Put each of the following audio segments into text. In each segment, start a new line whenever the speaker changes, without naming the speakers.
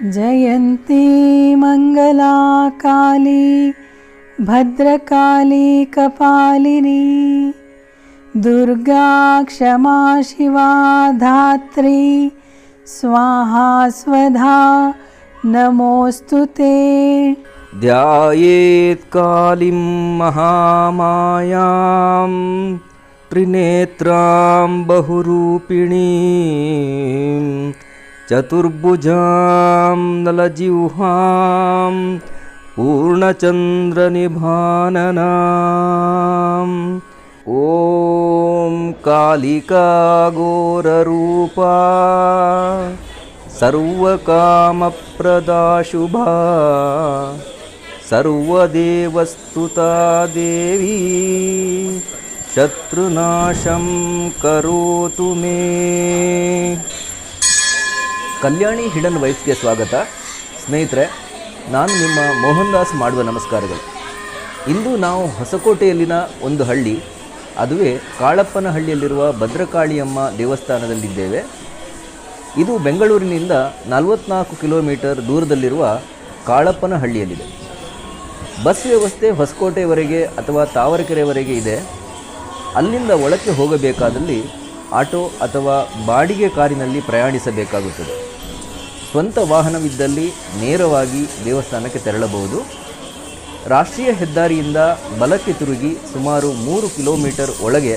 जयन्ती मंगला काली भद्रकाली कपालिनी दुर्गा क्षमा शिवा धात्री स्वाहा स्वधा नमोस्तुते।
ध्यायेत् कालीं महामायां त्रिनेत्रां बहुरूपिणीं चतुर्भुजां नलजिह्वां पूर्णचन्द्रनिभाननाम्। ॐ कालिका घोररूपा सर्वकामप्रदा शुभा सर्वदेवस्तुता देवी ಶತ್ರುನಾಶಂ ಕರೋತು ಮೇ. ಕಲ್ಯಾಣಿ ಹಿಡನ್ ವೈಫ್ಸ್ಗೆ ಸ್ವಾಗತ. ಸ್ನೇಹಿತರೆ, ನಾನು ನಿಮ್ಮ ಮೋಹನ್ ದಾಸ್ ಮಾಡುವ ನಮಸ್ಕಾರಗಳು. ಇಂದು ನಾವು ಹೊಸಕೋಟೆಯಲ್ಲಿನ ಒಂದು ಹಳ್ಳಿ, ಅದುವೇ ಕಾಳಪ್ಪನಹಳ್ಳಿಯಲ್ಲಿರುವ ಭದ್ರಕಾಳಿಯಮ್ಮ ದೇವಸ್ಥಾನದಲ್ಲಿದ್ದೇವೆ. ಇದು ಬೆಂಗಳೂರಿನಿಂದ 44 ಕಿಲೋಮೀಟರ್ ದೂರದಲ್ಲಿರುವ ಕಾಳಪ್ಪನಹಳ್ಳಿಯಲ್ಲಿದೆ. ಬಸ್ ವ್ಯವಸ್ಥೆ ಹೊಸಕೋಟೆಯವರೆಗೆ ಅಥವಾ ತಾವರೆಕೆರೆವರೆಗೆ ಇದೆ. ಅಲ್ಲಿಂದ ಒಳಕ್ಕೆ ಹೋಗಬೇಕಾದಲ್ಲಿ ಆಟೋ ಅಥವಾ ಬಾಡಿಗೆ ಕಾರಿನಲ್ಲಿ ಪ್ರಯಾಣಿಸಬೇಕಾಗುತ್ತದೆ. ಸ್ವಂತ ವಾಹನವಿದ್ದಲ್ಲಿ ನೇರವಾಗಿ ದೇವಸ್ಥಾನಕ್ಕೆ ತೆರಳಬಹುದು. ರಾಷ್ಟ್ರೀಯ ಹೆದ್ದಾರಿಯಿಂದ ಬಲಕ್ಕೆ ತಿರುಗಿ ಸುಮಾರು 3 ಕಿಲೋಮೀಟರ್ ಒಳಗೆ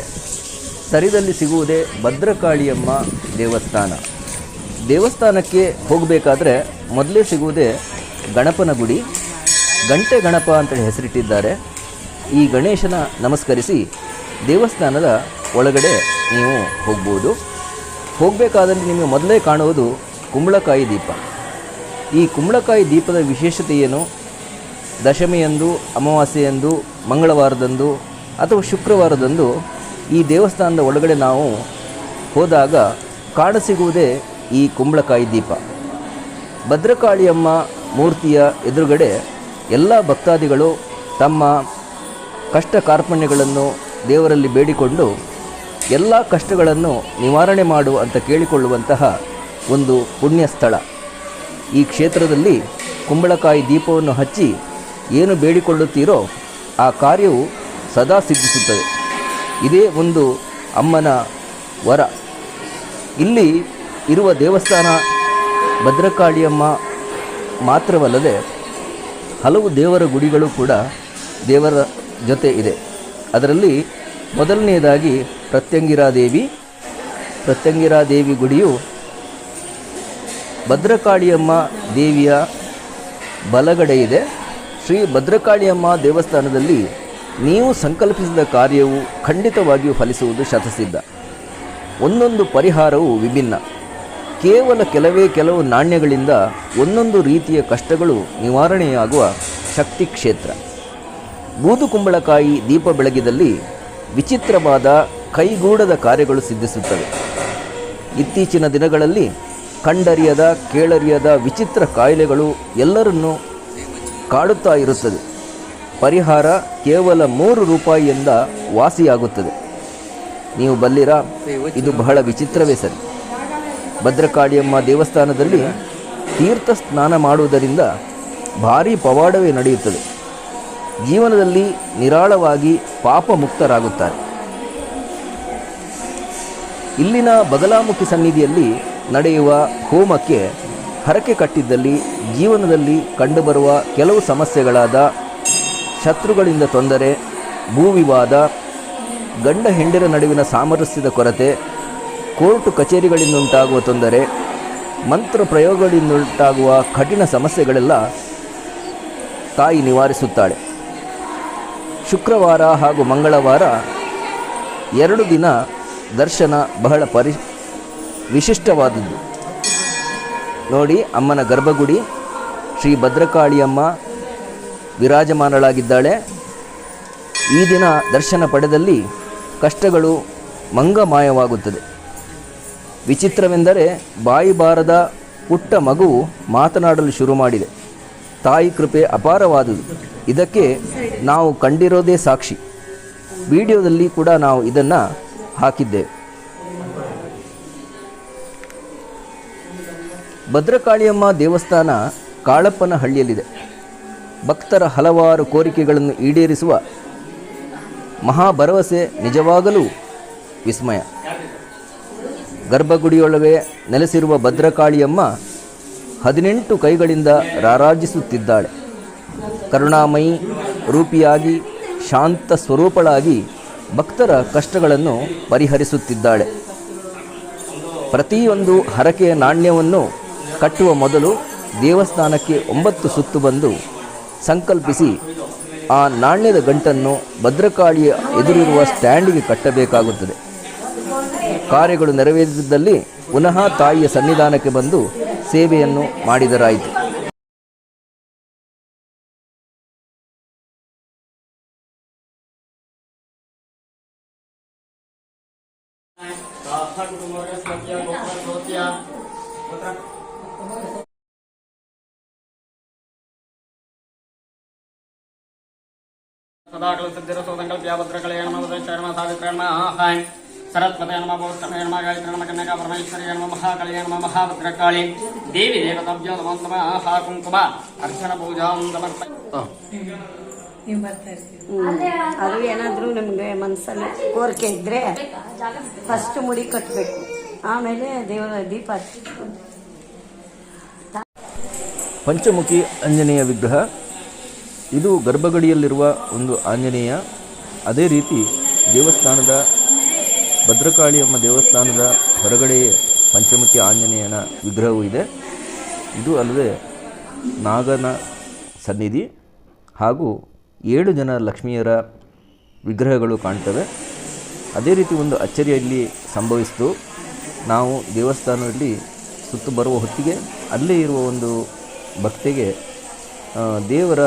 ಸರಿದಲ್ಲಿ ಸಿಗುವುದೇ ಭದ್ರಕಾಳಿಯಮ್ಮ ದೇವಸ್ಥಾನ. ದೇವಸ್ಥಾನಕ್ಕೆ ಹೋಗಬೇಕಾದ್ರೆ ಮೊದಲೇ ಸಿಗುವುದೇ ಗಣಪನ ಗುಡಿ. ಗಂಟೆ ಗಣಪ ಅಂತೇಳಿ ಹೆಸರಿಟ್ಟಿದ್ದಾರೆ. ಈ ಗಣೇಶನ ನಮಸ್ಕರಿಸಿ ದೇವಸ್ಥಾನದ ಒಳಗಡೆ ನೀವು ಹೋಗ್ಬೋದು. ಹೋಗಬೇಕಾದಲ್ಲಿ ನಿಮಗೆ ಮೊದಲೇ ಕಾಣುವುದು ಕುಂಬಳಕಾಯಿ ದೀಪ. ಈ ಕುಂಬಳಕಾಯಿ ದೀಪದ ವಿಶೇಷತೆ ಏನು? ದಶಮಿಯಂದು, ಅಮಾವಾಸ್ಯೆಯಂದು, ಮಂಗಳವಾರದಂದು ಅಥವಾ ಶುಕ್ರವಾರದಂದು ಈ ದೇವಸ್ಥಾನದ ಒಳಗಡೆ ನಾವು ಹೋದಾಗ ಕಾಣಸಿಗುವುದೇ ಈ ಕುಂಬಳಕಾಯಿ ದೀಪ. ಭದ್ರಕಾಳಿಯಮ್ಮ ಮೂರ್ತಿಯ ಎದುರುಗಡೆ ಎಲ್ಲ ಭಕ್ತಾದಿಗಳು ತಮ್ಮ ಕಷ್ಟ ಕಾರ್ಪಣ್ಯಗಳನ್ನು ದೇವರಲ್ಲಿ ಬೇಡಿಕೊಂಡು ಎಲ್ಲ ಕಷ್ಟಗಳನ್ನು ನಿವಾರಣೆ ಮಾಡು ಅಂತ ಕೇಳಿಕೊಳ್ಳುವಂತಹ ಒಂದು ಪುಣ್ಯ ಸ್ಥಳ. ಈ ಕ್ಷೇತ್ರದಲ್ಲಿ ಕುಂಬಳಕಾಯಿ ದೀಪವನ್ನು ಹಚ್ಚಿ ಏನು ಬೇಡಿಕೊಳ್ಳುತ್ತೀರೋ ಆ ಕಾರ್ಯವು ಸದಾ ಸಿದ್ಧಿಸುತ್ತದೆ. ಇದೇ ಒಂದು ಅಮ್ಮನ ವರ. ಇಲ್ಲಿ ಇರುವ ದೇವಸ್ಥಾನ ಭದ್ರಕಾಳಿಯಮ್ಮ ಮಾತ್ರವಲ್ಲದೆ ಹಲವು ದೇವರ ಗುಡಿಗಳು ಕೂಡ ದೇವರ ಜೊತೆ ಇದೆ. ಅದರಲ್ಲಿ ಮೊದಲನೆಯದಾಗಿ ಪ್ರತ್ಯಂಗಿರಾದೇವಿ ಗುಡಿಯು ಭದ್ರಕಾಳಿಯಮ್ಮ ದೇವಿಯ ಬಲಗಡೆ ಇದೆ. ಶ್ರೀ ಭದ್ರಕಾಳಿಯಮ್ಮ ದೇವಸ್ಥಾನದಲ್ಲಿ ನೀವು ಸಂಕಲ್ಪಿಸಿದ ಕಾರ್ಯವು ಖಂಡಿತವಾಗಿಯೂ ಫಲಿಸುವುದು ಶತಸಿದ್ಧ. ಒಂದೊಂದು ಪರಿಹಾರವು ವಿಭಿನ್ನ. ಕೇವಲ ಕೆಲವು ನಾಣ್ಯಗಳಿಂದ ಒಂದೊಂದು ರೀತಿಯ ಕಷ್ಟಗಳು ನಿವಾರಣೆಯಾಗುವ ಶಕ್ತಿ ಕ್ಷೇತ್ರ. ಬೂದು ಕುಂಬಳಕಾಯಿ ದೀಪ ಬೆಳಗಿದಲ್ಲಿ ವಿಚಿತ್ರವಾದ ಕೈಗೂಡದ ಕಾರ್ಯಗಳು ಸಿದ್ಧಿಸುತ್ತವೆ. ಇತ್ತೀಚಿನ ದಿನಗಳಲ್ಲಿ ಕಂಡರಿಯದ ಕೇಳರಿಯದ ವಿಚಿತ್ರ ಕಾಯಿಲೆಗಳು ಎಲ್ಲರನ್ನೂ ಕಾಡುತ್ತಾ ಇರುತ್ತದೆ. ಪರಿಹಾರ ಕೇವಲ 3 ರೂಪಾಯಿಯಿಂದ ವಾಸಿಯಾಗುತ್ತದೆ. ನೀವು ಬಲ್ಲಿರಾ? ಇದು ಬಹಳ ವಿಚಿತ್ರವೇ ಸರಿ. ಭದ್ರಕಾಳಿಯಮ್ಮ ದೇವಸ್ಥಾನದಲ್ಲಿ ತೀರ್ಥ ಸ್ನಾನ ಮಾಡುವುದರಿಂದ ಭಾರೀ ಪವಾಡವೇ ನಡೆಯುತ್ತದೆ. ಜೀವನದಲ್ಲಿ ನಿರಾಳವಾಗಿ ಪಾಪ ಮುಕ್ತರಾಗುತ್ತಾರೆ. ಇಲ್ಲಿನ ಬಗಲಾಮುಖಿ ಸನ್ನಿಧಿಯಲ್ಲಿ ನಡೆಯುವ ಹೋಮಕ್ಕೆ ಹರಕೆ ಕಟ್ಟಿದ್ದಲ್ಲಿ ಜೀವನದಲ್ಲಿ ಕಂಡುಬರುವ ಕೆಲವು ಸಮಸ್ಯೆಗಳಾದ ಶತ್ರುಗಳಿಂದ ತೊಂದರೆ, ಭೂವಿವಾದ, ಗಂಡ ಹೆಂಡರ ನಡುವಿನ ಸಾಮರಸ್ಯದ ಕೊರತೆ, ಕೋರ್ಟು ಕಚೇರಿಗಳಿಂದುಂಟಾಗುವ ತೊಂದರೆ, ಮಂತ್ರ ಪ್ರಯೋಗಗಳಿಂದುಂಟಾಗುವ ಕಠಿಣ ಸಮಸ್ಯೆಗಳೆಲ್ಲ ತಾಯಿ ನಿವಾರಿಸುತ್ತಾಳೆ. ಶುಕ್ರವಾರ ಹಾಗೂ ಮಂಗಳವಾರ 2 ದಿನ ದರ್ಶನ ಬಹಳ ವಿಶಿಷ್ಟವಾದದ್ದು. ನೋಡಿ, ಅಮ್ಮನ ಗರ್ಭಗುಡಿ ಶ್ರೀ ಭದ್ರಕಾಳಿಯಮ್ಮ ವಿರಾಜಮಾನಳಾಗಿದ್ದಾಳೆ. ಈ ದಿನ ದರ್ಶನ ಪಡೆದಲ್ಲಿ ಕಷ್ಟಗಳು ಮಂಗಮಾಯವಾಗುತ್ತದೆ. ವಿಚಿತ್ರವೆಂದರೆ ಬಾಯಿ ಬಾರದ ಪುಟ್ಟ ಮಗುವು ಮಾತನಾಡಲು ಶುರು ಮಾಡಿದೆ. ತಾಯಿ ಕೃಪೆ ಅಪಾರವಾದುದು. ಇದಕ್ಕೆ ನಾವು ಕಂಡಿರೋದೇ ಸಾಕ್ಷಿ. ವಿಡಿಯೋದಲ್ಲಿ ಕೂಡ ನಾವು ಇದನ್ನು ಹಾಕಿದ್ದೇವೆ. ಭದ್ರಕಾಳಿಯಮ್ಮ ದೇವಸ್ಥಾನ ಕಾಳಪ್ಪನಹಳ್ಳಿಯಲ್ಲಿದೆ. ಭಕ್ತರ ಹಲವಾರು ಕೋರಿಕೆಗಳನ್ನು ಈಡೇರಿಸುವ ಮಹಾ ಭರವಸೆ ನಿಜವಾಗಲೂ ವಿಸ್ಮಯ. ಗರ್ಭಗುಡಿಯೊಳಗೆ ನೆಲೆಸಿರುವ ಭದ್ರಕಾಳಿಯಮ್ಮ 18 ಕೈಗಳಿಂದ ರಾರಾಜಿಸುತ್ತಿದ್ದಾಳೆ. ಕರುಣಾಮಯಿ ರೂಪಿಯಾಗಿ ಶಾಂತ ಸ್ವರೂಪಳಾಗಿ ಭಕ್ತರ ಕಷ್ಟಗಳನ್ನು ಪರಿಹರಿಸುತ್ತಿದ್ದಾಳೆ. ಪ್ರತಿಯೊಂದು ಹರಕೆಯ ನಾಣ್ಯವನ್ನು ಕಟ್ಟುವ ಮೊದಲು ದೇವಸ್ಥಾನಕ್ಕೆ 9 ಸುತ್ತು ಬಂದು ಸಂಕಲ್ಪಿಸಿ ಆ ನಾಣ್ಯದ ಗಂಟನ್ನು ಭದ್ರಕಾಳಿಯ ಎದುರಿರುವ ಸ್ಟ್ಯಾಂಡಿಗೆ ಕಟ್ಟಬೇಕಾಗುತ್ತದೆ. ಕಾರ್ಯಗಳು ನೆರವೇರಿಸಿದ್ದಲ್ಲಿ ಪುನಃ ತಾಯಿಯ ಸನ್ನಿಧಾನಕ್ಕೆ ಬಂದು ಸೇವೆಯನ್ನು ಮಾಡಿದರಾಯಿತು.
सरस्वती नमः पौत्रमे नमः गायत्री नमः कन्यका परमेश्वरी नमः महाकाली नमः महाभद्रकाली देवी देवताभ्यो नमो नमः हा कुंकुम अर्चना पूजां समर्पयामि.
ಅದು ಏನಾದರೂ ನಮಗೆ ಮನಸ್ಸಲ್ಲಿ ಕೋರಿಕೆ ಇದ್ದರೆ ಫಸ್ಟ್ ಮುಡಿ ಕಟ್ಟಬೇಕು, ಆಮೇಲೆ ದೇವರ ದೀಪ ಹಚ್ಚಬೇಕು.
ಪಂಚಮುಖಿ ಆಂಜನೇಯ ವಿಗ್ರಹ ಇದು ಗರ್ಭಗಡಿಯಲ್ಲಿರುವ ಒಂದು ಆಂಜನೇಯ. ಅದೇ ರೀತಿ ದೇವಸ್ಥಾನದ ಭದ್ರಕಾಳಿಯಮ್ಮ ದೇವಸ್ಥಾನದ ಹೊರಗಡೆಯೇ ಪಂಚಮುಖಿ ಆಂಜನೇಯನ ವಿಗ್ರಹವೂ ಇದೆ. ಇದು ಅಲ್ಲದೆ ನಾಗನ ಸನ್ನಿಧಿ ಹಾಗೂ 7 ಜನ ಲಕ್ಷ್ಮಿಯರ ವಿಗ್ರಹಗಳು ಕಾಣ್ತವೆ. ಅದೇ ರೀತಿ ಒಂದು ಅಚ್ಚರಿಯಲ್ಲಿ ಸಂಭವಿಸಿತು. ನಾವು ದೇವಸ್ಥಾನದಲ್ಲಿ ಸುತ್ತು ಬರುವ ಹೊತ್ತಿಗೆ ಅಲ್ಲೇ ಇರುವ ಒಂದು ಭಕ್ತಿಗೆ ದೇವರ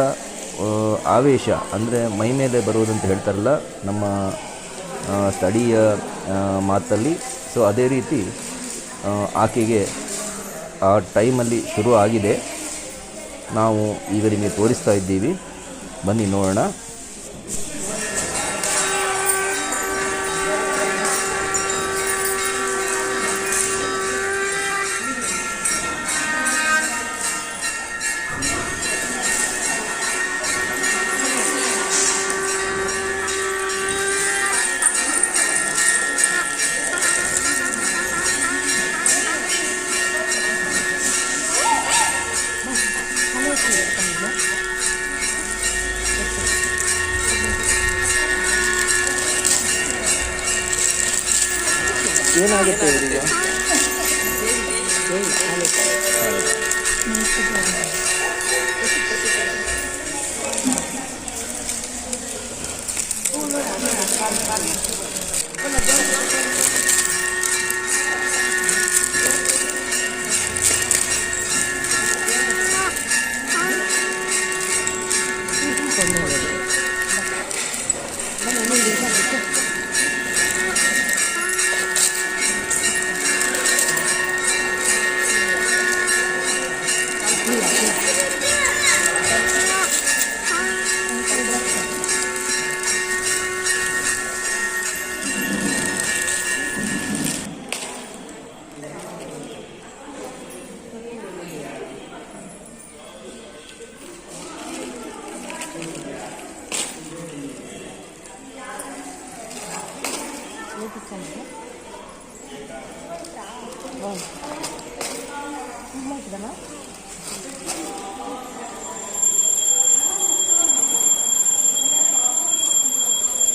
ಆವೇಶ ಅಂದರೆ ಮೈ ಮೇಲೆ ಬರುವುದಂತ ಹೇಳ್ತಾರಲ್ಲ ನಮ್ಮ ಸ್ಥಳೀಯ ಮಾತಲ್ಲಿ. ಸೊ ಅದೇ ರೀತಿ ಆಕೆಗೆ ಆ ಟೈಮಲ್ಲಿ ಶುರು ಆಗಿದೆ. ನಾವು ಈಗ ನಿಮಗೆ ತೋರಿಸ್ತಾ ಇದ್ದೀವಿ, ಬನ್ನಿ ನೋಡೋಣ. ಏನಾಗುತ್ತೆ ಇವರಿಗೆ?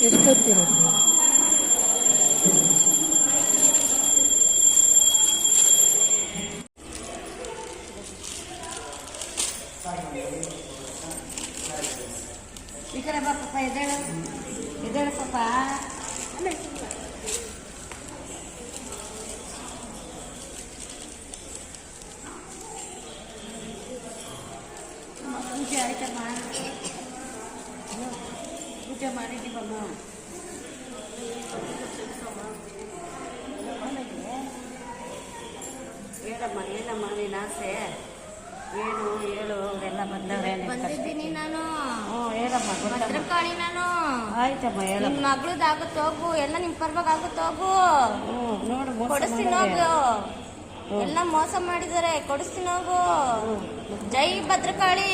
ಎಷ್ಟೊತ್ತಿರೋದು?
ಈ ಕಡೆ ಬಾ ಪಾಪ, ಎದ್ದೇಳು ಎದ್ದೇಳು ಪಾಪ. ಪೂಜೆ ಆಯ್ತಮ್ಮ, ಪೂಜೆ ಮಾಡಿದ್ದೀವಮ್ಮ. ಹೇಳಮ್ಮ ಏನಮ್ಮ ನೀನು ಆಸೆ ಏನು ಹೇಳು. ಅವರೆಲ್ಲ ಬಂದವ್ರೆ
ಬಂದಿದ್ದೀನಿ ನಾನು.
ಹ್ಞೂ ಹೇಳಮ್ಮ.
ಭದ್ರಕಾಳಿ ನಾನು.
ಆಯ್ತಮ್ಮ ಹೇಳಮ್ಮ.
ನಿಮ್ ಮಗಳದಾಗುತ್ತೆ ಹೋಗು, ಎಲ್ಲ ನಿಮ್ ಪರವಾಗಿ ಆಗುತ್ತೆ ಹೋಗು.
ಹ್ಞೂ ನೋಡು
ಕೊಡಿಸ್ತೀನಿ ಹೋಗು. ಎಲ್ಲ ಮೋಸ ಮಾಡಿದ್ದಾರೆ, ಕೊಡಿಸ್ತೀನಿ ಹೋಗು. ಜೈ ಭದ್ರಕಾಳಿ,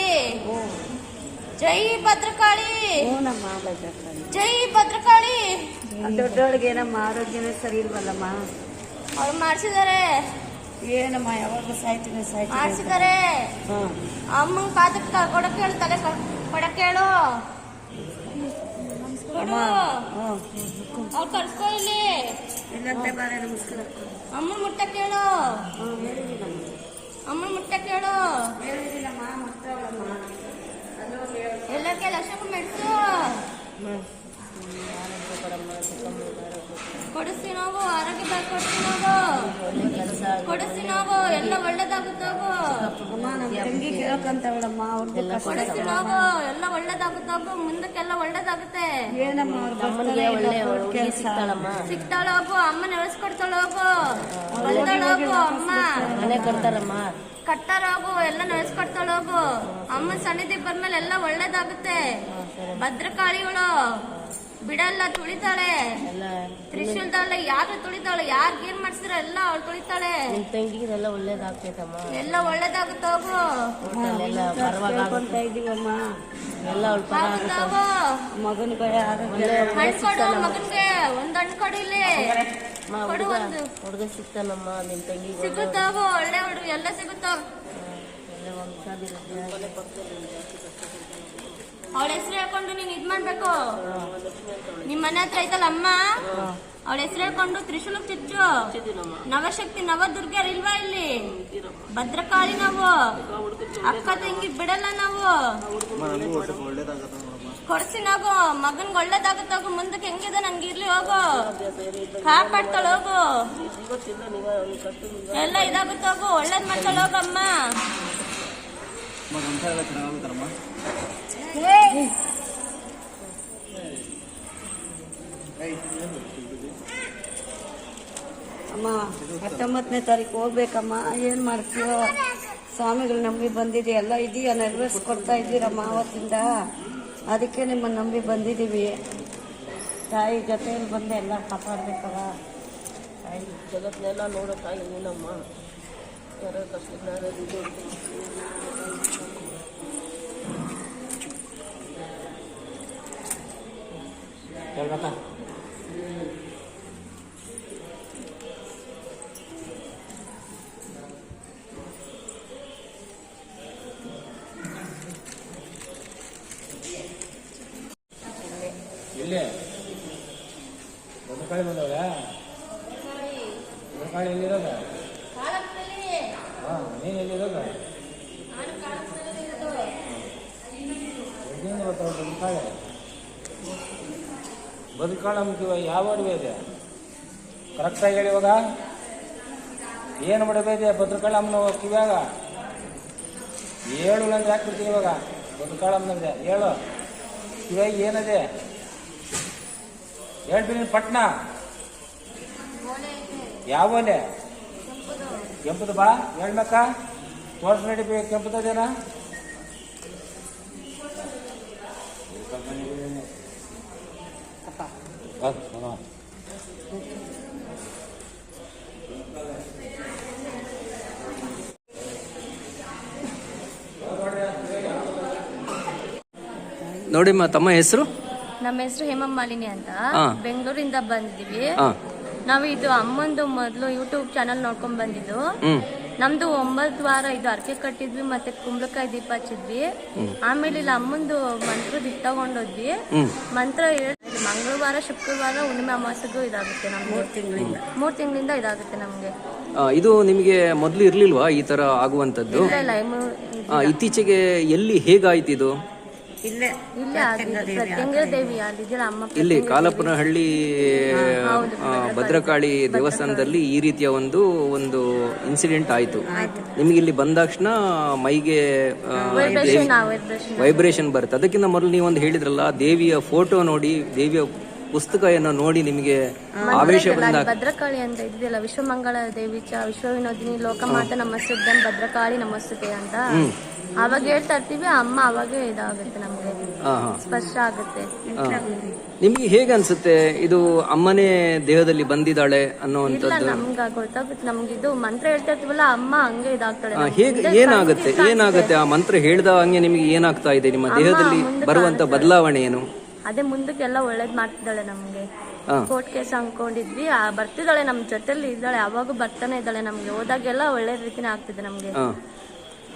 ಜೈ ಭದ್ರಕಾಳಿ,
ಹ್ಞೂನಮ್ಮ ಭದ್ರಕಾಳಿ.
ಜೈ ಭದ್ರಕಾಳಿ.
ದೊಡ್ಡವಳಿಗೆ ಏನಮ್ಮ ಆರೋಗ್ಯನೇ ಸರಿ ಇಲ್ವಲ್ಲಮ್ಮ.
ಅವ್ರು ಮಾಡಿಸಿದ್ದಾರೆ,
ಏನಮ್ಮ ಯಾವಾಗ ಸಾಯ್ತೀನಿ
ಮಾಡಿಸಿದ್ದಾರೆ. ಅಮ್ಮನ ಪಾದಕ್ಕೆ ಕೊಡಕ್ಕೆ ಹೇಳು, ತಲೆ ಕೊಡಕ್ಕೆ ಹೇಳು. ಕೊಡು, ಅವ್ರು ಕರ್ಸ್ಕೊ ಇಲ್ಲಿ.
ಇಲ್ಲಂತೆ ಬಾರೆ ನಮಸ್ಕಾರ.
ಅಮ್ಮನ ಮುಟ್ಟಕ್ಕೆ ಹೇಳು, ಅಮ್ಮನ ಮುಟ್ಟಕ್ಕೆ ಹೇಳು. ಎಲ್ಲಕ್ಕೆ ಲಕ್ಷಕ್ಕೂ ಮೆಡ್ಸು ಕೊಡಿಸ್ತೀನಿ ಹೋಗು. ಆರೋಗ್ಯ ಬ್ಯಾಗ್ ಕೊಡಿಸ್ತೀನಿ ಹೋಗು, ಕೊಡಿಸ್ತೀನಿ ಹೋಗು. ಎಲ್ಲ ಒಳ್ಳೇದಾಗುತ್ತೆ ಹೋಗು.
ತಂಗಿ ಕೇಳ್ಕೊಂತವಳಮ್ಮ, ಅವ್ರದ್ದು
ಕೊಡಿಸ್ತೀನಿ ಹೋಗು. ಎಲ್ಲ ಒಳ್ಳೇದಾಗುತ್ತೆ ಹೋಗು. ಮುಂದಕ್ಕೆಲ್ಲ ಒಳ್ಳೇದಾಗುತ್ತೆ.
ಏನಮ್ಮ
ಸಿಗ್ತಾಳ ಹೋಗು. ಅಮ್ಮ ನೆಲೆಸ್ಕೊಡ್ತಾಳ ಹೋಗು. ಬಂದಾಳ ಹೋಗು. ಅಮ್ಮ
ಮನೆ ಕೊಡ್ತಾರಮ್ಮ,
ಕಟ್ಟಾರ ಹೋಗು. ಎಲ್ಲ ನೆಲೆಸ್ಕೊಡ್ತಾಳ ಹೋಗು. ಅಮ್ಮನ ಸನ್ನಿಧಿ ಬಂದ್ಮೇಲೆ ಎಲ್ಲ ಒಳ್ಳೇದಾಗುತ್ತೆ. ಭದ್ರಕಾಳಿಗಳು ಬಿಡಲ್ಲ, ತುಳಿತಾಳೆ. ತ್ರಿಶೂಲದಲ್ಲ ಯಾರು ತುಳಿತಾಳೆ, ಯಾರು ಏನ್ ಮಾಡ್ಸಿದ್ರ ಎಲ್ಲ ಅವಳು ತುಳಿತಾಳೆ.
ನಿಮ್ ತಂಗಿಗೆಲ್ಲ ಒಳ್ಳೇದಾಗ್ತೈತಮ್ಮ,
ಎಲ್ಲ ಒಳ್ಳೇದಾಗುತ್ತೆ ಹೋಗು.
ಎಲ್ಲ ಪರವಾಗಿ
ಇದೀವಮ್ಮ.
ಎಲ್ಲ ಅವಳ ಪರ
ಹೋಗು.
ಮಗನಿಗೆ ಆರೋಗ್ಯ
ಹಣ್ಣು ಕೊಡು ಮಗನ್ಗೆ. ಒಂದ್ ಹಣ್ಣು ಕೊಡು ಇಲ್ಲಿ. ಕೊಡು ಒಂದು.
ಹುಡುಗ ಸಿಗ್ತಾನಮ್ಮ ನಿಮ್ ತಂಗಿಗೆ.
ಸಿಗುತ್ತಾವ ಒಳ್ಳೆ ಹುಡುಗ, ಎಲ್ಲ ಸಿಗುತ್ತಾವ. ಅವಳ ಹೆಸರು ಹೇಳ್ಕೊಂಡು ನೀನ್ ಇದ್ ಮಾಡ್ಬೇಕು. ನಿಮ್ ಮನೆ ಹತ್ರ ಐತಲ್ಲ ಅಮ್ಮ, ಅವಳ ಹೆಸರು ಹೇಳ್ಕೊಂಡು ತ್ರಿಶೂಲ ಚುಚ್ಚು. ನವಶಕ್ತಿ ನವದುರ್ಗ್ಯರ್ ಇಲ್ವಾ ಇಲ್ಲಿ? ಭದ್ರಕಾಳಿ ನಾವು, ಅಕ್ಕ ತಂಗಿ ಬಿಡಲ್ಲ ನಾವು. ಕೊಡ್ತೀನಿ ಹೋಗು. ಮಗನ್ಗೆ ಒಳ್ಳೇದಾಗುತ್ತೋಗು. ಮುಂದಕ್ಕೆ ಹೆಂಗಿದೆ ನನ್ಗೆ ಇರ್ಲಿ ಹೋಗು. ಕಾಪಾಡ್ತಾಳ ಹೋಗು. ಎಲ್ಲ ಇದಾಗುತ್ತೋಗು. ಒಳ್ಳೇದ್ ಮಾಡ್ತಾಳ ಹೋಗಮ್ಮ.
ಅಮ್ಮ 19ನೇ ತಾರೀಕು ಹೋಗ್ಬೇಕಮ್ಮ. ಏನ್ ಮಾಡ್ತೀವೋ ಸ್ವಾಮಿಗಳು ನಂಬಿ ಬಂದಿದೆ, ಎಲ್ಲ ಇದೆಯಾ ನೆರವೇರಿಸ್ಕೊಡ್ತಾ ಇದ್ದೀರಮ್ಮ ಅವತ್ತಿಂದ. ಅದಕ್ಕೆ ನಿಮ್ಮನ್ನು ನಂಬಿ ಬಂದಿದ್ದೀವಿ. ತಾಯಿ ಜೊತೆಯಲ್ಲಿ ಬಂದು ಎಲ್ಲ ಕಾಪಾಡ್ಬೇಕಲ್ಲ.
ತಾಯಿ ಜಗತ್ನೆಲ್ಲ ನೋಡೋ ತಾಯಿ ನೀನಮ್ಮ. ಯಾರೋ ಕಷ್ಟದ ಇದು
ಹೇಳ್ಬೇಕಾ? ಎಲ್ಲಿ ಭದ್ರಕಾಳಿ ಬಂದವ್ರೆ? ಭದ್ರಕಾಳಿ ಎಲ್ಲಿರೋದ? ಹಾಂ, ನೀನು ಎಲ್ಲಿರೋದ? ಎಲ್ಲಿಂದ ಬರ್ತಾವ ಭದ್ರಕಾಳಿ? ಬದುಕಾಳ ಯಾವ ಅಡುಗೆ ಇದೆ ಕರೆಕ್ಟಾಗಿ ಹೇಳಿ. ಇವಾಗ ಏನು ಮಡವೆ ಇದೆ ಭದ್ರಕಾಳಮ್ಮನ ಕಿವ್ಯಾಗ? ಹೇಳು ಅಂದ್ರೆ ಯಾಕೆ ಬಿಡ್ತೀವಿ ಇವಾಗ? ಭದ್ರಕಾಳಮ್ಮನಂದೆ ಹೇಳು, ಕಿವ್ಯಾಗ ಏನದೆ ಹೇಳ್ತೀನಿ. ಪಟ್ನ ಯಾವ ಒಲೆ? ಕೆಂಪದ ಬಾ ಹೇಳ್ಬೇಕ? ತೋರ್ಸ್ ನಡಿಬೇಕು. ಕೆಂಪದೇನ?
ನೋಡಿಮ್ಮ, ತಮ್ಮ ಹೆಸರು?
ನಮ್ಮ ಹೆಸರು ಹೇಮಮಾಲಿನಿ ಅಂತ.
ಹಾ.
ಬೆಂಗಳೂರಿಂದ ಬಂದಿದ್ವಿ.
ಹಾ.
ನಾವು ಇದು ಅಮ್ಮಂದು ಮೊದಲು ಯೂಟ್ಯೂಬ್ ಚಾನಲ್ ನೋಡ್ಕೊಂಡ್ ಬಂದಿದ್ದು. ನಮ್ದು 9 ವಾರ ಇದು ಅರ್ಕೆ ಕಟ್ಟಿದ್ವಿ, ಮತ್ತೆ ಕುಂಬಳಕಾಯಿ ದೀಪ ಹಚ್ಚಿದ್ವಿ. ಆಮೇಲೆ ಇಲ್ಲಿ ಅಮ್ಮಂದು ಮಂತ್ರದ ಇದು ತಗೊಂಡೋದ್ವಿ. ಮಂತ್ರ ಮಂಗಳವಾರ, ಶುಕ್ರವಾರ, ಹುಣ್ಣಿಮೆ ಅಮಾವಾಸ್ಯೆಗೂ ಇದಾಗುತ್ತೆ ನಮ್ಗೆ. 3 ತಿಂಗಳಿಂದ ಇದಾಗುತ್ತೆ ನಮ್ಗೆ.
ಇದು ನಿಮಗೆ ಮೊದಲು ಇರ್ಲಿಲ್ವಾ ಈ ತರ ಆಗುವಂತದ್ದು?
ಇಲ್ಲ
ಇತ್ತೀಚೆಗೆ ಎಲ್ಲಿ ಹೇಗಾಯ್ತು ಇದು?
ಇಲ್ಲೇ
ಪ್ರತ್ಯಂಗ ದೇವಿ ಅಲ್ಲಿದ್ದೀರ ಅಮ್ಮ.
ಇಲ್ಲಿ ಕಾಲಪ್ಪನಹಳ್ಳಿ ಭದ್ರಕಾಳಿ ದೇವಸ್ಥಾನದಲ್ಲಿ ಈ ರೀತಿಯ ಒಂದು ಇನ್ಸಿಡೆಂಟ್ ಆಯ್ತು. ನಿಮ್ಗೆ ಇಲ್ಲಿ ಬಂದ ತಕ್ಷಣ ಮೈಗೆ ವೈಬ್ರೇಷನ್ ಬರುತ್ತೆ. ಅದಕ್ಕಿಂತ ಮೊದಲು ನೀವು ಒಂದು ಹೇಳಿದ್ರಲ್ಲ, ದೇವಿಯ ಫೋಟೋ ನೋಡಿ, ದೇವಿಯ ಪುಸ್ತಕ ಏನೋ ನೋಡಿ ನಿಮಗೆ ಆವೇಶ ಬಂದಾಗ
ಭದ್ರಕಾಳಿ ಅಂತ ಇದೆಯಲ್ಲ, ವಿಶ್ವಮಂಗಳ ದೇವಿ ವಿಶ್ವವಿನೋದಿನಿ ಲೋಕಮಾತ ನಮಸ್ತುಭ್ಯಂ ಭದ್ರಕಾಳಿ ನಮಸ್ತುತೆ ಅಂತ ಅವಾಗ ಹೇಳ್ತಾ ಇರ್ತೀವಿ. ಅಮ್ಮ ಅವಾಗೆ ಇದಾಗುತ್ತೆ, ನಮ್ಗೆ ಸ್ಪಷ್ಟ ಆಗುತ್ತೆ.
ನಿಮ್ಗೆ ಹೇಗೆ ಅನ್ಸುತ್ತೆ ಇದು ಅಮ್ಮನೇ ದೇಹದಲ್ಲಿ ಬಂದಿದ್ದಾಳೆ ಅನ್ನೋವಂಥದ್ದು?
ನಮ್ಗೆ ಗೊತ್ತಾಗುತ್ತೆ, ನಮ್ಗೆ ಇದು ಮಂತ್ರ ಹೇಳ್ತಾ ಇರ್ತೀವಲ್ಲ, ಅಮ್ಮ ಹಂಗೆ ಇದಾಗ್ತಾಳೆ.
ಹೇಗೆ ಏನಾಗುತ್ತೆ ಆ ಮಂತ್ರ ಹೇಳ್ದ ಹಂಗೆ ನಿಮ್ಗೆ ಏನಾಗ್ತಾ ಇದೆ? ನಿಮ್ಮ ದೇಹದಲ್ಲಿ ಬರುವಂತ ಬದಲಾವಣೆ ಏನು?
ಅದೇ ಮುಂದಕ್ಕೆಲ್ಲ ಒಳ್ಳೇದ್ ಮಾಡ್ತಿದ್ದಾಳೆ ನಮ್ಗೆ. ಕೋರ್ಟ್ ಕೇಸ್ ಅನ್ಕೊಂಡಿದ್ವಿ, ಬರ್ತಿದ್ದಾಳೆ ನಮ್ ಜೊತೆಲಿ ಇದ್ದಾಳೆ, ಅವಾಗೂ ಬರ್ತಾನೆ ಇದ್ದಾಳೆ. ನಮ್ಗೆ ಹೋದಾಗೆಲ್ಲ ಒಳ್ಳೆ ರೀತಿನೇ ಆಗ್ತಿದೆ ನಮ್ಗೆ.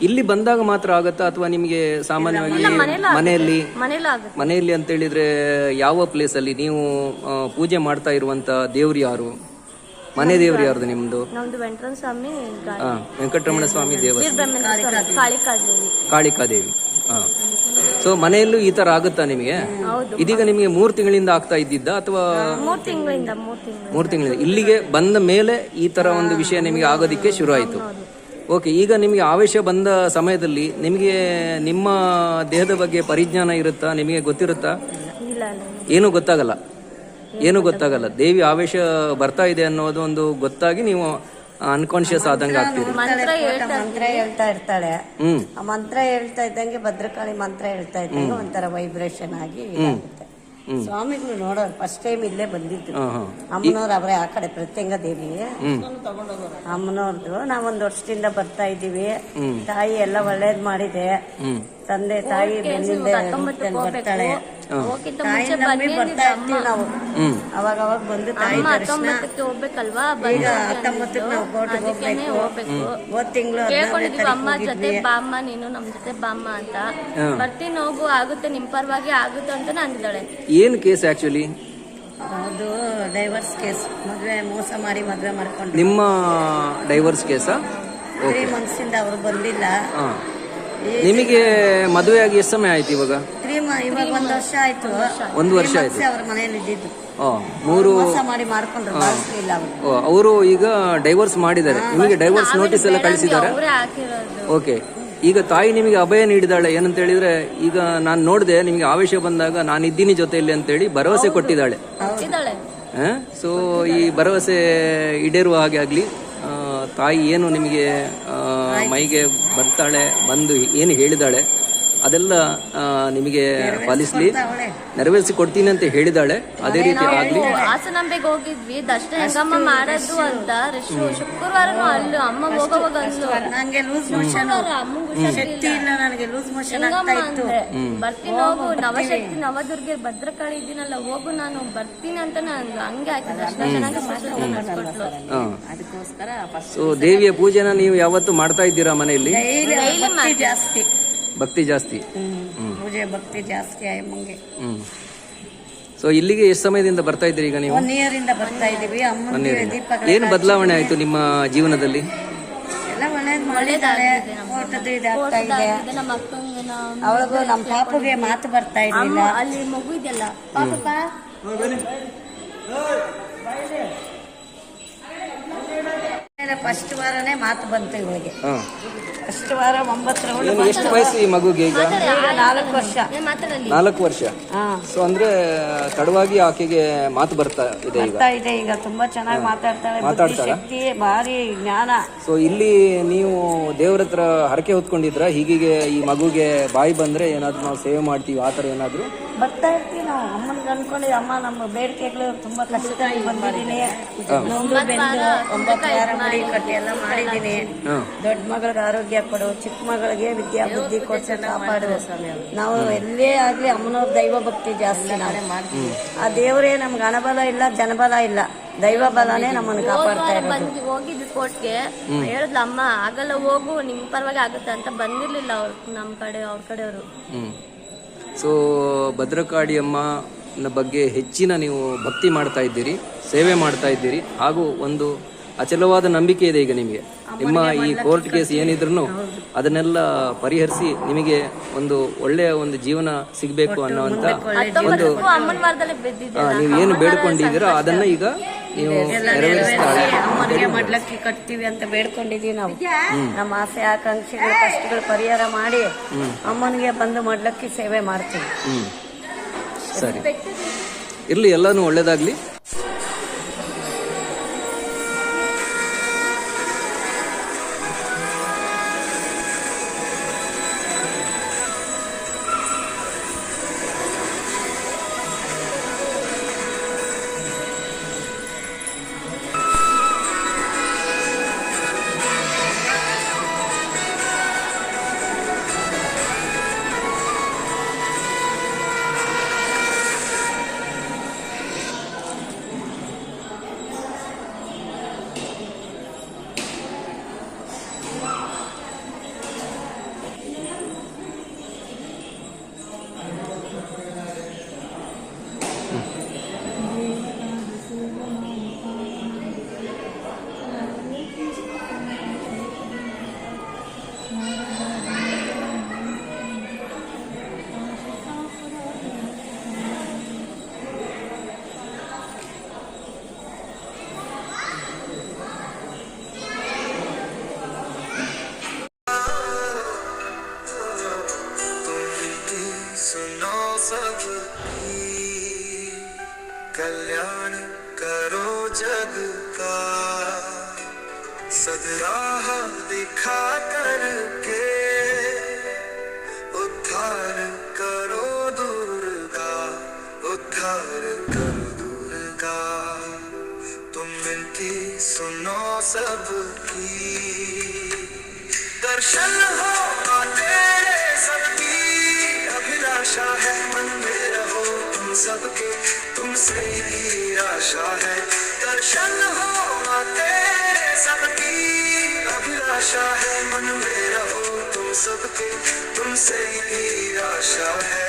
ಇಲ್ಲಿ ಬಂದಾಗ ಮಾತ್ರ ಆಗತ್ತಾ ಅಥವಾ ನಿಮಗೆ ಸಾಮಾನ್ಯವಾಗಿ ಮನೆಯಲ್ಲಿ ಅಂತ ಹೇಳಿದ್ರೆ ಯಾವ ಪ್ಲೇಸ್ ಅಲ್ಲಿ ನೀವು ಪೂಜೆ ಮಾಡ್ತಾ ಇರುವಂತ ದೇವ್ರು ಯಾರು? ಮನೆ ದೇವ್ರು ಯಾರ್ದು ನಿಮ್ದು?
ನಮ್ದು ವೆಂಕಟರಮಣ ಸ್ವಾಮಿ,
ವೆಂಕಟರಮಣ ಸ್ವಾಮಿ ದೇವಸ್ಥಾನ,
ಕಾಳಿಕಾದೇವಿ.
ಸೊ ಮನೆಯಲ್ಲೂ ಈ ತರ ಆಗುತ್ತಾ ನಿಮಗೆ? ಇದೀಗ ನಿಮಗೆ 3 ತಿಂಗಳಿಂದ ಆಗ್ತಾ ಇದ್ದಿದ್ದ ಅಥವಾ
3 ತಿಂಗಳಿಂದ?
3 ತಿಂಗಳಿಂದ ಇಲ್ಲಿಗೆ ಬಂದ ಮೇಲೆ ಈ ತರ ಒಂದು ವಿಷಯ ನಿಮಗೆ ಆಗೋದಿಕ್ಕೆ ಶುರು ಆಯ್ತು. ಓಕೆ, ಈಗ ನಿಮಗೆ ಆವೇಶ ಬಂದ ಸಮಯದಲ್ಲಿ ನಿಮಗೆ ನಿಮ್ಮ ದೇಹದ ಬಗ್ಗೆ ಪರಿಜ್ಞಾನ ಇರುತ್ತಾ? ನಿಮಗೆ ಗೊತ್ತಿರುತ್ತಾ? ಏನು ಗೊತ್ತಾಗಲ್ಲ. ದೇವಿ ಆವೇಶ ಬರ್ತಾ ಇದೆ ಅನ್ನೋದು ಒಂದು ಗೊತ್ತಾಗಿ ನೀವು ಅನ್ಕಾನ್ಶಿಯಸ್ ಆದಂಗ ಆಗ್ತೀರಿ.
ಮಂತ್ರ ಹೇಳ್ತಾ ಇರ್ತಾಳೆ. ಆ ಮಂತ್ರ ಹೇಳ್ತಾ ಇದ್ದಂಗೆ ಭದ್ರಕಾಳಿ ಮಂತ್ರ ಹೇಳ್ತಾ ಇದ್ದಂಗೆ ಒಂಥರ ವೈಬ್ರೇಷನ್ ಆಗಿ ಇದಾಗುತ್ತೆ. ಸ್ವಾಮಿಗಳು ನೋಡೋರು ಫಸ್ಟ್ ಟೈಮ್ ಇಲ್ಲೇ ಬಂದಿದ್ರು. ಅಮ್ಮನವ್ರು ಅವರೇ ಆ ಕಡೆ ಪ್ರತ್ಯಂಗ ದೇವಿ ಅಮ್ಮನವ್ರದ್ದು. ನಾವೊಂದು ವರ್ಷದಿಂದ ಬರ್ತಾ ಇದ್ದೀವಿ. ತಾಯಿ ಎಲ್ಲ ಒಳ್ಳೇದ್ ಮಾಡಿದೆ. ತಂದೆ ತಾಯಿ ಬೆನ್ನಿಂದ ಬರ್ತಾಳೆ. ತಾಯಿ ನಂಬಿ ಬರ್ತಾ ಇರ್ತೀವಿ ನಾವು. ಅವಾಗ ಬಂದು ತಾಯಿ ದರ್ಶನ. ಈಗ 19ಕ್ಕೆ ನಾವು ಕೋರ್ಟ್ಗೆ ಹೋಗ್ಬೇಕು. ಹೋದ್ ತಿಂಗಳು
ಅಮ್ಮ ಜೊತೆ ಬಾಮ್ಮ, ನೀನು ನಮ್ ಜೊತೆ ಬಾಮ್ಮ ಅಂತ ಬರ್ತೀನಿ, ಹೋಗು, ಆಗುತ್ತೆ, ನಿಮ್ ಪರವಾಗಿ ಆಗುತ್ತೆ ಅಂತ ಅಂದಿದ್ದಾಳೆ.
ಏನ್ ಕೇಸ್ ಆಕ್ಚುಲಿ?
ಅದು ಡೈವರ್ಸ್ ಕೇಸ್. ಮದ್ವೆ ಮೋಸ ಮಾಡಿ ಮದ್ವೆ ಮಾಡ್ಕೊಂಡು.
ನಿಮ್ಮ ಡೈವರ್ಸ್ ಕೇಸಾ?
3 months ಇಂದ ಅವ್ರು ಬಂದಿಲ್ಲ.
ನಿಮಗೆ ಮದುವೆ ಆಗಿ ಎಷ್ಟು ಸಮಯ ಆಯ್ತು ಇವಾಗ?
ಇವಾಗ 1 ವರ್ಷ ಆಯ್ತು.
1 ವರ್ಷ ಆಯ್ತು.
ಅವ್ರ ಮನೆಯಲ್ಲಿ ಇದ್ದಿದ್ದು.
3
ಮೋಸ ಮಾಡಿ ಮಾಡ್ಕೊಂಡ್ರು. ಬಾಳಿಸ್ಲಿಲ್ಲ ಅವರು.
ಅವರು ಈಗ ಡೈವರ್ಸ್ ಮಾಡಿದ್ದಾರೆ. ನಿಮಗೆ ಡೈವರ್ಸ್ ನೋಟಿಸ್ ಎಲ್ಲ ಕಳಿಸಿದ್ದಾರೆ? ಓಕೆ. ಈಗ ತಾಯಿ ನಿಮಗೆ ಅಭಯ ನೀಡಿದಾಳೆ. ಏನಂತ ಹೇಳಿದ್ರೆ, ಈಗ ನಾನು ನೋಡಿದೆ ನಿಮಗೆ ಆವೇಶ ಬಂದಾಗ ನಾನು ಇದ್ದೀನಿ ಜೊತೆಯಲ್ಲಿ ಅಂತೇಳಿ ಭರವಸೆ ಕೊಟ್ಟಿದ್ದಾಳೆ. ಸೊ ಈ ಭರವಸೆ ಈಡೇರುವ ಹಾಗೆ ಆಗ್ಲಿ. ತಾಯಿ ಏನು ನಿಮಗೆ ಮೈಗೆ ಬರ್ತಾಳೆ, ಬಂದು ಏನು ಹೇಳಿದಾಳೆ ಅದೆಲ್ಲ ನಿಮಗೆ ಪಾಲಿಸ್ಲಿ, ನೆರವೇರಿಸಿ ಕೊಡ್ತೀನಿ ಅಂತ ಹೇಳಿದಾಳೆ. ಅದೇ ರೀತಿ ಆಗ್ಲಿ.
ಹಾಸನಾಂಬೆಗೆ ಹೋಗಿದ್ವಿ, ದರ್ಶನ ಹೆಂಗಮ್ಮ ಮಾಡೋದು ಅಂತ. ಶುಕ್ರವಾರನು ಅಲ್ಲಿ ಅಮ್ಮ ಹೋಗೋವಾಗ
ನಂಗೆ ಲೂಸ್ ಮೋಷನ್ ಶಕ್ತಿ ಇಲ್ಲ, ನನಗೆ ಲೂಸ್ ಮೋಷನ್ ಆಗ್ತಾ ಇತ್ತು.
ಬರ್ತೀನಿ ಹೋಗು, ನವಶಕ್ತಿ ನವದುರ್ಗೆ ಭದ್ರಕಾಳಿ ಇದ್ದೀನಲ್ಲ, ಹೋಗು ನಾನು ಬರ್ತೀನಿ ಅಂತ ಹಂಗೆ ಆಯ್ತು. ದರ್ಶನ ಚೆನ್ನಾಗಿ
ಅದಕ್ಕೋಸ್ಕರ
ಸೊ ದೇವಿಯ ಪೂಜೆನ ನೀವು ಯಾವತ್ತು ಮಾಡ್ತಾ ಇದ್ದೀರಾ ಮನೆಯಲ್ಲಿ?
ಜಾಸ್ತಿ
ಭಕ್ತಿ ಜಾಸ್ತಿ.
ಪೂಜೆ ಭಕ್ತಿ ಜಾಸ್ತಿ ಅಮ್ಮಂಗೆ.
ಸೊ ಇಲ್ಲಿಗೆ ಎಷ್ಟು ಸಮಯದಿಂದ ಬರ್ತಾ ಇದ್ದೀರಿ ಈಗ ನೀವು?
1 year ಇಂದ ಬರ್ತಾ ಇದೀವಿ. ಅಮ್ಮನಿಗೆ ದೀಪಗಳು.
ಏನು ಬದಲಾವಣೆ ಆಯ್ತು ನಿಮ್ಮ ಜೀವನದಲ್ಲಿ?
ಎಲ್ಲ ಒಳ್ಳೇದಾಳೆ. ಓಟದ್ದು ಇದಾಗ್ತಾ ಇದೆ. ಅವಳಿಗೂ ನಮ್ಮ ಪಾಪುಗೆ ಮಾತು ಬರ್ತಾ ಇರ್ಲಿಲ್ಲ.
ಅಲ್ಲಿ ಮಗು ಇದೆಯಲ್ಲ
ಫಸ್ಟ್ ವಾರನೇ ಮಾತು ಬಂತು ಇವಳಿಗೆ. ಫಸ್ಟ್ ವಾರ 9
ಎಷ್ಟು ವಯಸ್ಸು ಈ ಮಗುಗೆ ಈಗ?
4 ವರ್ಷ.
4 ವರ್ಷ. ಸೊ ಅಂದ್ರೆ ತಡವಾಗಿ ಆಕೆಗೆ ಮಾತು ಬರ್ತಾ ಇದೆ
ಈಗ ತುಂಬಾ ಚೆನ್ನಾಗಿ ಮಾತಾಡ್ತಾಳೆ. ಶಕ್ತಿ ಭಾರಿ ಜ್ಞಾನ.
ಸೊ ಇಲ್ಲಿ ನೀವು ದೇವ್ರ ಹತ್ರ ಹರಕೆ ಹೊತ್ಕೊಂಡಿದ್ರ ಹೀಗೆ ಈ ಮಗುಗೆ ಬಾಯಿ ಬಂದ್ರೆ ಏನಾದ್ರು ನಾವು ಸೇವೆ ಮಾಡ್ತೀವಿ ಆ ತರ ಏನಾದ್ರು?
ಬರ್ತಾ ಇರ್ತೀವಿ ನಾವು. ಅಮ್ಮನ್ಗೆ ಅನ್ಕೊಳ್ಳಿ, ಅಮ್ಮ ನಮ್ಮ ಬೇಡಿಕೆಗಳು ತುಂಬಾ ಕಷ್ಟದಲ್ಲಿ ಬಂದಿದ್ದೀನಿ. 9 ವಾರ ಮುಡಿ ಕಟ್ಟಿ ಎಲ್ಲ ಮಾಡಿದ್ದೀನಿ. ದೊಡ್ಡ ಮಗಳಿಗೆ ಆರೋಗ್ಯ ಕೊಡು, ಚಿಕ್ಕ ಮಗಳಿಗೆ ವಿದ್ಯಾ ಬುದ್ಧಿ ಕೊಟ್ಟು ಕಾಪಾಡು. ನಾವು ಎಲ್ಲೇ ಆಗ್ಲಿ ಅಮ್ಮನವ್ರ ದೈವ ಭಕ್ತಿ ಜಾಸ್ತಿ. ನಾವೇ ಮಾಡ್ತೀವಿ. ಆ ದೇವರೇ ನಮ್ಗೆ ಹಣಬಲ ಇಲ್ಲ, ಜನಬಲ ಇಲ್ಲ, ದೈವ ಬಲನೇ ನಮ್ಮನ್ನು ಕಾಪಾಡ್ತಾ ಇರೋದು.
ಹೋಗಿದ್ವಿ ಕೋರ್ಟ್ಗೆ, ಹೇಳಿದ್ಲ ಅಮ್ಮ ಆಗಲ್ಲ ಹೋಗು, ನಿಮ್ ಪರವಾಗಿ ಆಗುತ್ತೆ ಅಂತ. ಬಂದಿರ್ಲಿಲ್ಲ ಅವ್ರು ನಮ್ ಕಡೆ, ಅವ್ರ ಕಡೆಯವರು.
ಸೊ ಭದ್ರಕಾಳಿ ಅಮ್ಮನ ಬಗ್ಗೆ ಹೆಚ್ಚಿನ ನೀವು ಭಕ್ತಿ ಮಾಡ್ತಾ ಇದ್ದೀರಿ, ಸೇವೆ ಮಾಡ್ತಾ ಇದ್ದೀರಿ, ಹಾಗೂ ಒಂದು ಅಚಲವಾದ ನಂಬಿಕೆ ಇದೆ ಈಗ ನಿಮಗೆ. ನಿಮ್ಮ ಈ ಕೋರ್ಟ್ ಕೇಸ್ ಏನಿದ್ರು ಅದನ್ನೆಲ್ಲ ಪರಿಹರಿಸಿ ನಿಮಗೆ ಒಂದು ಒಳ್ಳೆಯ ಒಂದು ಜೀವನ ಸಿಗಬೇಕು ಅನ್ನೋಂತ ಒಂದು ನೀವು ಏನು ಬೇಡ್ಕೊಂಡಿದ್ದೀರೋ ಅದನ್ನ ಈಗ ನೀವು ನೆರವೇರಿಸ್ತಾಳೆ.
ಅಮ್ಮನಿಗೆ ಮಡ್ಲಕ್ಕಿ ಕಟ್ತೀವಿ ಅಂತ ಬೇಡ್ಕೊಂಡಿದೀವಿ ನಾವು. ನಮ್ಮ ಆಸೆ ಆಕಾಂಕ್ಷೆಗಳು ಕಷ್ಟಗಳು ಪರಿಹಾರ ಮಾಡಿ ಅಮ್ಮನಿಗೆ ಬಂದು ಮಡ್ಲಕ್ಕಿ ಸೇವೆ ಮಾಡ್ತೀವಿ.
ಸರಿ. ಇರಲಿ, ಎಲ್ಲನೂ ಒಳ್ಳೇದಾಗಲಿ.
कल्याण करो जग का, सदराह दिखा करके उद्धार करो दुर्गा, उद्धार करो दुर्गा। तुम विनती सुनो सबकी, दर्शन हो तेरे सबकी, अभिलाषा है मन में रहो तुम सबके, तुमसे ही आशा है। दर्शन हो तेरे सबकी, अभिलाषा है मन में रहो तुम सबके, तुमसे ही आशा है।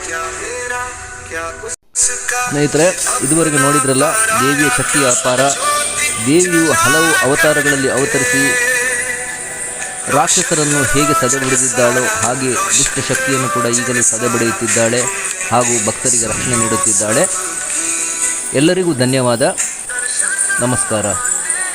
क्या मेरा क्या उसका।
ಸ್ನೇಹಿತರೆ, ಇದುವರೆಗೆ ನೋಡಿದ್ರಲ್ಲ ದೇವಿಯ ಶಕ್ತಿಯ ಅಪಾರ. ದೇವಿಯು ಹಲವು ಅವತಾರಗಳಲ್ಲಿ ಅವತರಿಸಿ ರಾಕ್ಷಸರನ್ನು ಹೇಗೆ ಸದೆಬಡಿದಿದ್ದಾಳೋ ಹಾಗೆ ದುಷ್ಟ ಶಕ್ತಿಯನ್ನು ಕೂಡ ಈಗಲೂ ಸದೆಬಡಿಯುತ್ತಿದ್ದಾಳೆ ಹಾಗೂ ಭಕ್ತರಿಗೆ ರಕ್ಷಣೆ ನೀಡುತ್ತಿದ್ದಾಳೆ. ಎಲ್ಲರಿಗೂ ಧನ್ಯವಾದ. ನಮಸ್ಕಾರ.